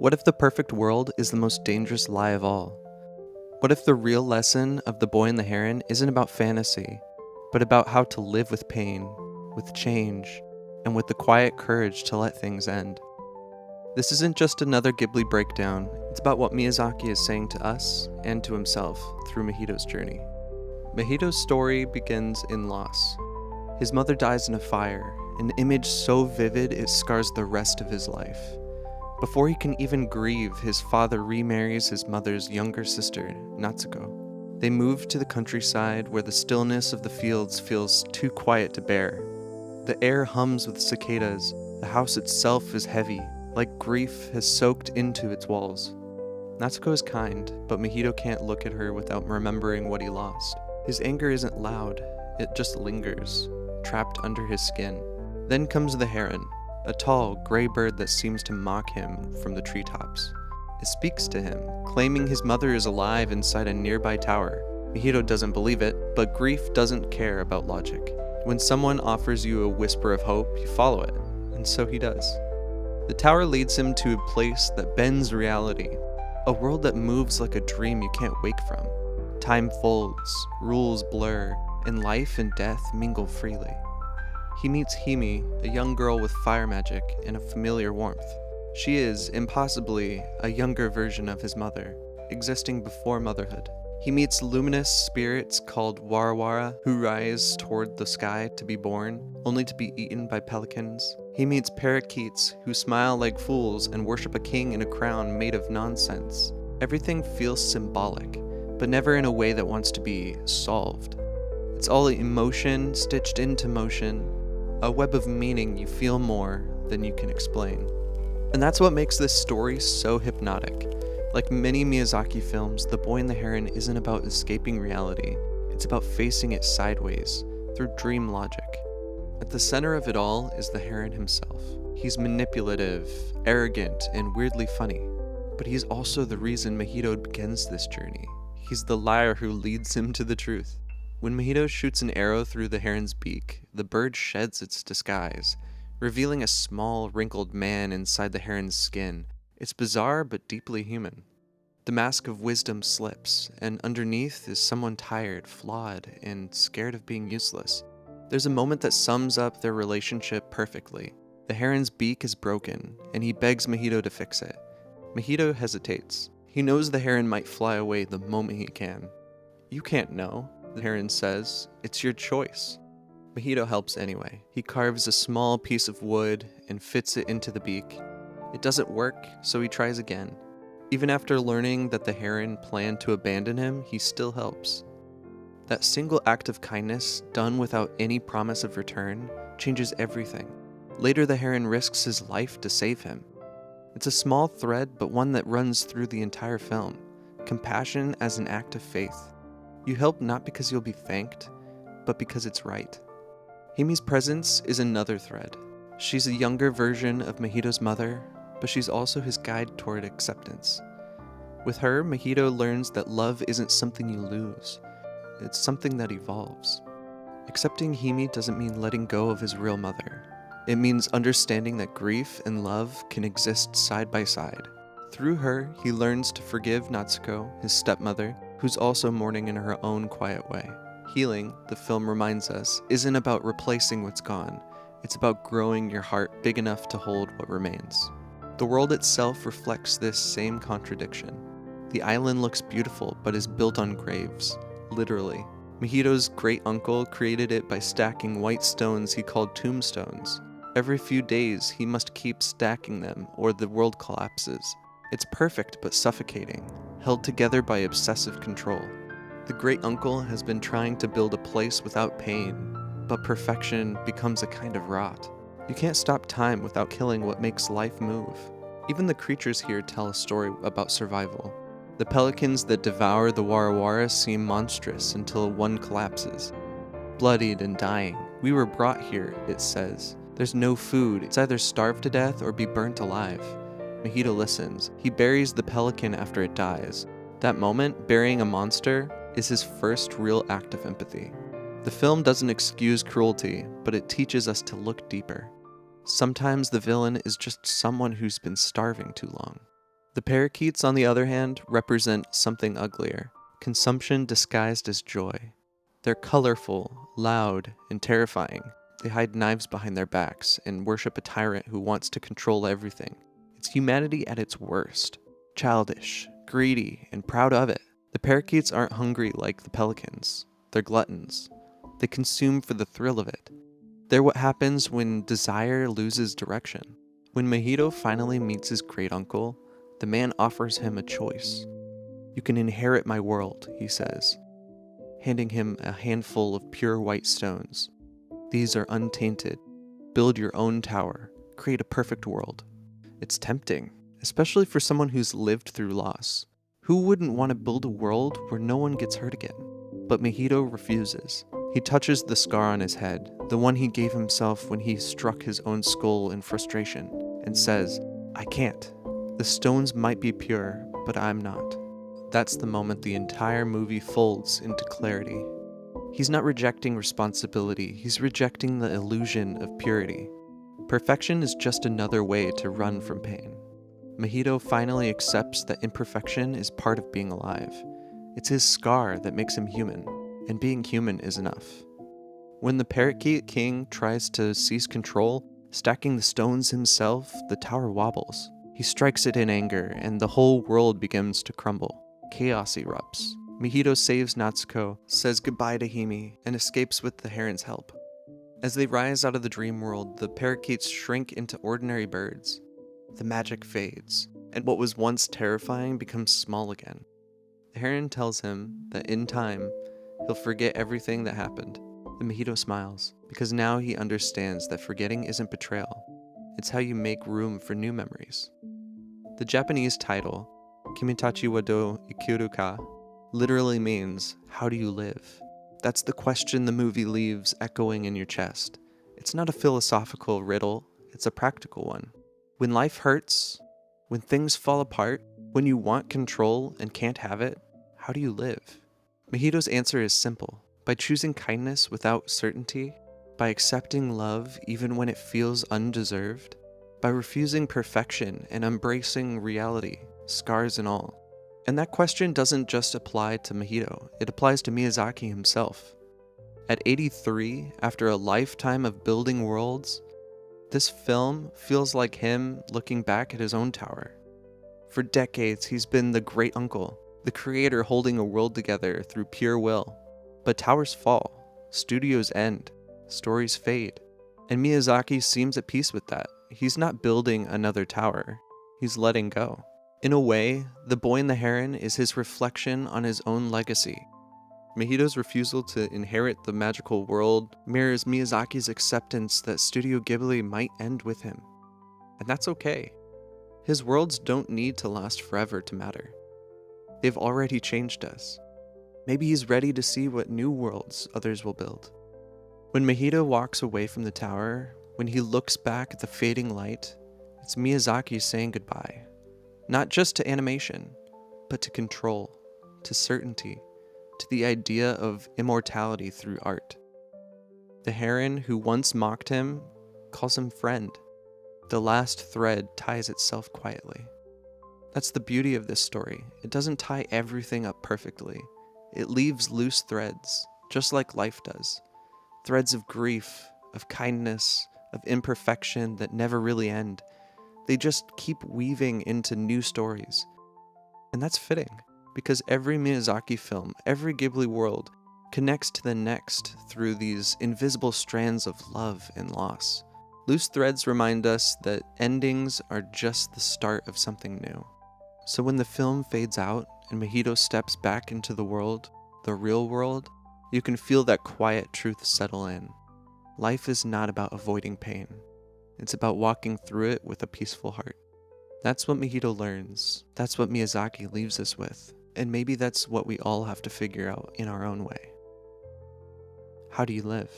What if the perfect world is the most dangerous lie of all? What if the real lesson of The Boy and the Heron isn't about fantasy, but about how to live with pain, with change, and with the quiet courage to let things end? This isn't just another Ghibli breakdown, it's about what Miyazaki is saying to us and to himself through Mahito's journey. Mahito's story begins in loss. His mother dies in a fire, an image so vivid it scars the rest of his life. Before he can even grieve, his father remarries his mother's younger sister, Natsuko. They move to the countryside where the stillness of the fields feels too quiet to bear. The air hums with cicadas, the house itself is heavy, like grief has soaked into its walls. Natsuko is kind, but Mahito can't look at her without remembering what he lost. His anger isn't loud, it just lingers, trapped under his skin. Then comes the heron, a tall, gray bird that seems to mock him from the treetops. It speaks to him, claiming his mother is alive inside a nearby tower. Mahito doesn't believe it, but grief doesn't care about logic. When someone offers you a whisper of hope, you follow it, and so he does. The tower leads him to a place that bends reality, a world that moves like a dream you can't wake from. Time folds, rules blur, and life and death mingle freely. He meets Himi, a young girl with fire magic and a familiar warmth. She is, impossibly, a younger version of his mother, existing before motherhood. He meets luminous spirits called Warawara, who rise toward the sky to be born, only to be eaten by pelicans. He meets parakeets, who smile like fools and worship a king in a crown made of nonsense. Everything feels symbolic, but never in a way that wants to be solved. It's all emotion stitched into motion, a web of meaning you feel more than you can explain. And that's what makes this story so hypnotic. Like many Miyazaki films, The Boy and the Heron isn't about escaping reality, it's about facing it sideways, through dream logic. At the center of it all is the heron himself. He's manipulative, arrogant, and weirdly funny. But he's also the reason Mahito begins this journey. He's the liar who leads him to the truth. When Mahito shoots an arrow through the heron's beak, the bird sheds its disguise, revealing a small, wrinkled man inside the heron's skin. It's bizarre but deeply human. The mask of wisdom slips, and underneath is someone tired, flawed, and scared of being useless. There's a moment that sums up their relationship perfectly. The heron's beak is broken, and he begs Mahito to fix it. Mahito hesitates. He knows the heron might fly away the moment he can. "You can't know," the heron says. "It's your choice." Mahito helps anyway. He carves a small piece of wood and fits it into the beak. It doesn't work, so he tries again. Even after learning that the heron planned to abandon him, he still helps. That single act of kindness, done without any promise of return, changes everything. Later, the heron risks his life to save him. It's a small thread, but one that runs through the entire film. Compassion as an act of faith. You help not because you'll be thanked, but because it's right. Himi's presence is another thread. She's a younger version of Mahito's mother, but she's also his guide toward acceptance. With her, Mahito learns that love isn't something you lose. It's something that evolves. Accepting Himi doesn't mean letting go of his real mother. It means understanding that grief and love can exist side by side. Through her, he learns to forgive Natsuko, his stepmother, who's also mourning in her own quiet way. Healing, the film reminds us, isn't about replacing what's gone. It's about growing your heart big enough to hold what remains. The world itself reflects this same contradiction. The island looks beautiful, but is built on graves. Literally. Mahito's great-uncle created it by stacking white stones he called tombstones. Every few days, he must keep stacking them, or the world collapses. It's perfect but suffocating, held together by obsessive control. The great-uncle has been trying to build a place without pain, but perfection becomes a kind of rot. You can't stop time without killing what makes life move. Even the creatures here tell a story about survival. The pelicans that devour the Warawara seem monstrous until one collapses. Bloodied and dying, we were brought here, it says. There's no food, it's either starve to death or be burnt alive. Mahito listens. He buries the pelican after it dies. That moment, burying a monster, is his first real act of empathy. The film doesn't excuse cruelty, but it teaches us to look deeper. Sometimes the villain is just someone who's been starving too long. The parakeets, on the other hand, represent something uglier, consumption disguised as joy. They're colorful, loud, and terrifying. They hide knives behind their backs and worship a tyrant who wants to control everything. It's humanity at its worst. Childish, greedy, and proud of it. The parakeets aren't hungry like the pelicans. They're gluttons. They consume for the thrill of it. They're what happens when desire loses direction. When Mahito finally meets his great-uncle, the man offers him a choice. "You can inherit my world," he says, handing him a handful of pure white stones. "These are untainted. Build your own tower. Create a perfect world." It's tempting, especially for someone who's lived through loss. Who wouldn't want to build a world where no one gets hurt again? But Mahito refuses. He touches the scar on his head, the one he gave himself when he struck his own skull in frustration, and says, "I can't. The stones might be pure, but I'm not." That's the moment the entire movie folds into clarity. He's not rejecting responsibility, he's rejecting the illusion of purity. Perfection is just another way to run from pain. Mahito finally accepts that imperfection is part of being alive. It's his scar that makes him human, and being human is enough. When the Parakeet King tries to seize control, stacking the stones himself, the tower wobbles. He strikes it in anger, and the whole world begins to crumble. Chaos erupts. Mahito saves Natsuko, says goodbye to Hime, and escapes with the Heron's help. As they rise out of the dream world, the parakeets shrink into ordinary birds. The magic fades, and what was once terrifying becomes small again. The Heron tells him that in time, he'll forget everything that happened. And Mahito smiles, because now he understands that forgetting isn't betrayal. It's how you make room for new memories. The Japanese title, Kimitachi wa do ikiru ka, literally means, how do you live? That's the question the movie leaves echoing in your chest. It's not a philosophical riddle, it's a practical one. When life hurts, when things fall apart, when you want control and can't have it, how do you live? Mahito's answer is simple. By choosing kindness without certainty, by accepting love even when it feels undeserved, by refusing perfection and embracing reality, scars and all. And that question doesn't just apply to Mahito, it applies to Miyazaki himself. At 83, after a lifetime of building worlds, this film feels like him looking back at his own tower. For decades, he's been the great uncle, the creator holding a world together through pure will. But towers fall, studios end, stories fade, and Miyazaki seems at peace with that. He's not building another tower, he's letting go. In a way, The Boy and the Heron is his reflection on his own legacy. Mahito's refusal to inherit the magical world mirrors Miyazaki's acceptance that Studio Ghibli might end with him. And that's okay. His worlds don't need to last forever to matter. They've already changed us. Maybe he's ready to see what new worlds others will build. When Mahito walks away from the tower, when he looks back at the fading light, it's Miyazaki saying goodbye. Not just to animation, but to control, to certainty, to the idea of immortality through art. The Heron who once mocked him calls him friend. The last thread ties itself quietly. That's the beauty of this story. It doesn't tie everything up perfectly. It leaves loose threads, just like life does. Threads of grief, of kindness, of imperfection that never really end. They just keep weaving into new stories. And that's fitting, because every Miyazaki film, every Ghibli world, connects to the next through these invisible strands of love and loss. Loose threads remind us that endings are just the start of something new. So when the film fades out and Mahito steps back into the world, the real world, you can feel that quiet truth settle in. Life is not about avoiding pain. It's about walking through it with a peaceful heart. That's what Mahito learns. That's what Miyazaki leaves us with. And maybe that's what we all have to figure out in our own way. How do you live?